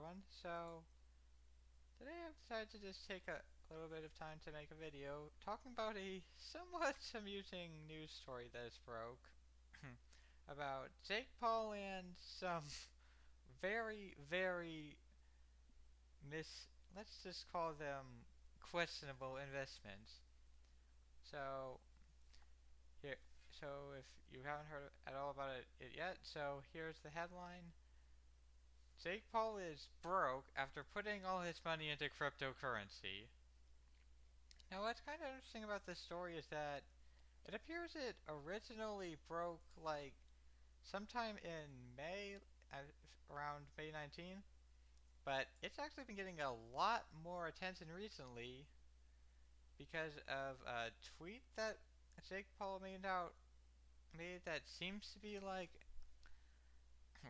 everyone. So, today I've decided to just take a little bit of time to make a video talking about a somewhat amusing news story that is broke about Jake Paul and some very let's just call them questionable investments. So, here, so if you haven't heard at all about it yet, so here's the headline. Jake Paul is broke after putting all his money into cryptocurrency. Now, what's kind of interesting about this story is that it appears it originally broke like sometime in May, around May 19, but it's actually been getting a lot more attention recently because of a tweet that Jake Paul made that seems to be like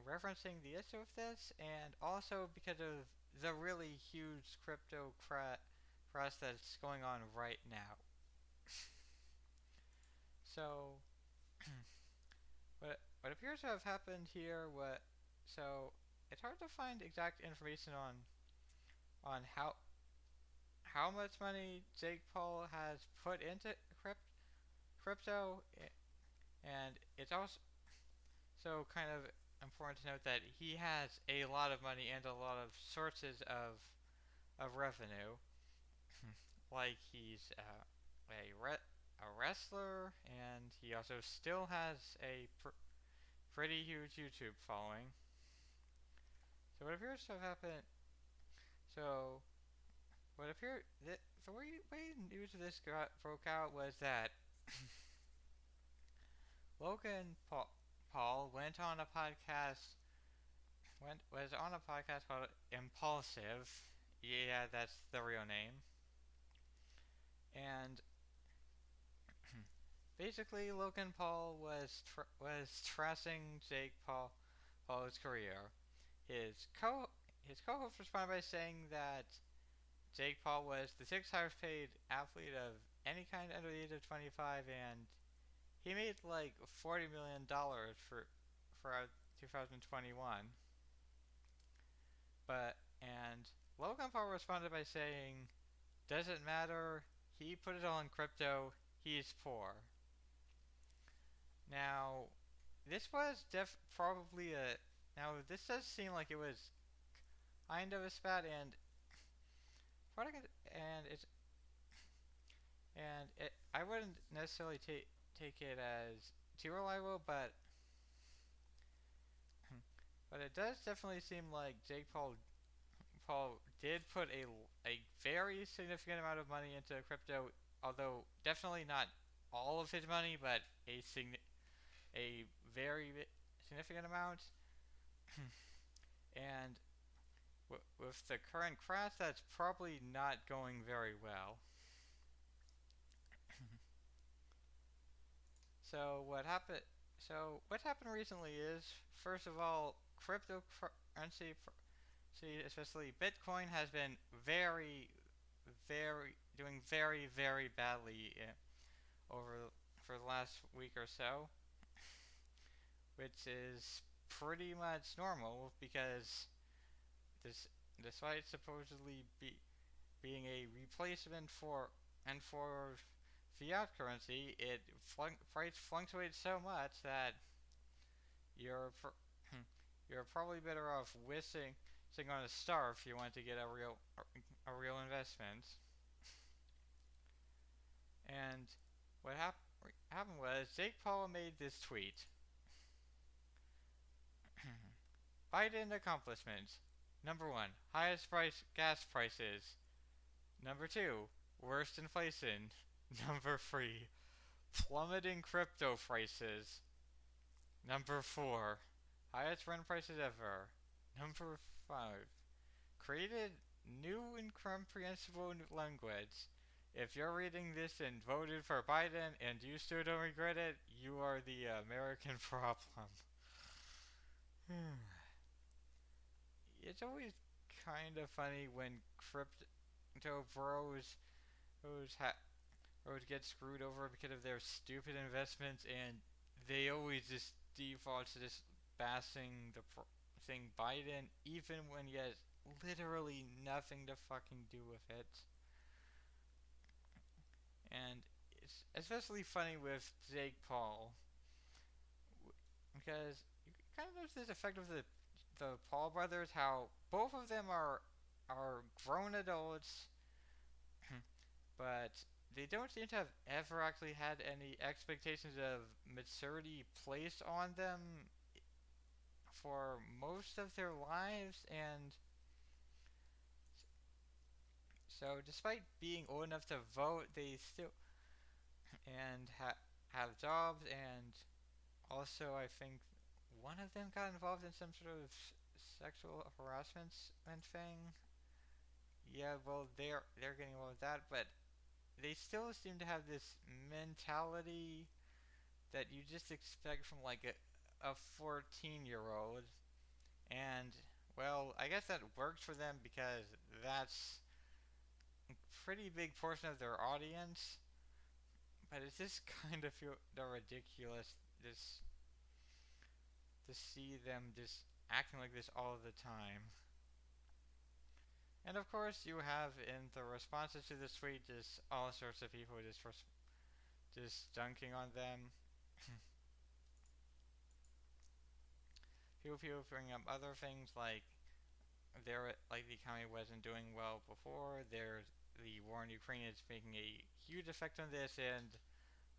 referencing the issue of this, and also because of the really huge crypto crash that's going on right now. So, what appears to have happened here, it's hard to find exact information on how much money Jake Paul has put into crypto, and it's also kind of important to note that he has a lot of money and a lot of sources of revenue. Like he's a wrestler, and he also still has a pretty huge YouTube following. So what appears to have happened. So what appeared the way news of this broke out was that Logan Paul went on a podcast. Was on a podcast called Impulsive. Yeah, that's the real name. And basically, Logan Paul was trashing Paul's career. His co his co-host responded by saying that Jake Paul was the sixth highest paid athlete of any kind under the age of 25, and he made like $40 million for 2021. And Logan Paul responded by saying, "Doesn't matter. He put it all in crypto. He's poor." Now, this was probably a. Now, this does seem like it was kind of a spat, and and it's I wouldn't necessarily take it as too reliable, but it does definitely seem like Jake Paul did put a very significant amount of money into crypto, although definitely not all of his money, but a very significant amount. And with the current crash, that's probably not going very well. So what happened? So what happened recently is, first of all, cryptocurrency, especially Bitcoin, has been doing very badly over for the last week or so, which is pretty much normal because this despite supposedly being a replacement for fiat currency, price fluctuates so much that you're you're probably better off wishing on a star if you want to get a real investment. And what happened was Jake Paul made this tweet: Biden accomplishments. Number one, highest gas prices. Number two, worst inflation. Number three, plummeting crypto prices. Number four, highest rent prices ever. Number five, created new incomprehensible language. If you're reading this and voted for Biden and you still don't regret it, you are the American problem. It's always kind of funny when crypto bros get screwed over because of their stupid investments, and they always just default to just bashing the thing Biden, even when yes, literally nothing to fucking do with it. And it's especially funny with Jake Paul because you kind of notice this effect of the Paul brothers, how both of them are grown adults, but they don't seem to have ever actually had any expectations of maturity placed on them for most of their lives, and so despite being old enough to vote, they still and have jobs, and also I think one of them got involved in some sort of sexual harassment and thing. Yeah, well they're getting involved with that, but they still seem to have this mentality that you just expect from like a 14-year-old. And well, I guess that works for them because that's a pretty big portion of their audience. But it's just kind of feel ridiculous just to see them just acting like this all the time. And of course, you have in the responses to this tweet just all sorts of people just dunking on them. People bring up other things like like the economy wasn't doing well before. There's the war in Ukraine is making a huge effect on this, and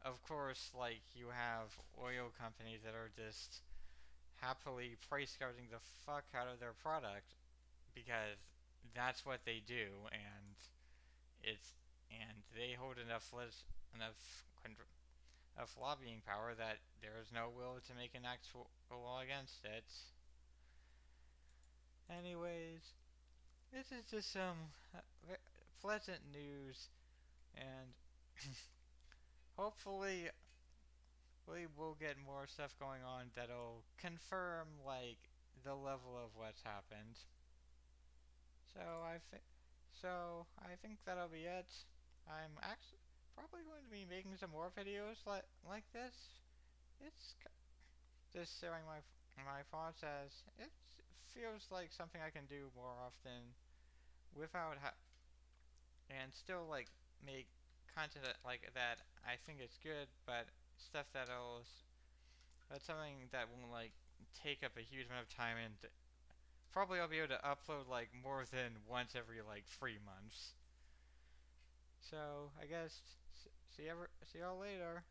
of course, like you have oil companies that are just happily price gouging the fuck out of their product because that's what they do, and it's and they hold enough of lobbying power that there is no will to make an actual law against it. Anyways, this is just some pleasant news, and hopefully we will get more stuff going on that'll confirm like the level of what's happened. So I think that'll be it. I'm actually probably going to be making some more videos like this. It's just sharing my thoughts as it feels like something I can do more often without and still like make content like that I think it's good, but stuff that's something that won't like take up a huge amount of time, and probably I'll be able to upload like more than once every like 3 months. So I guess see y'all later.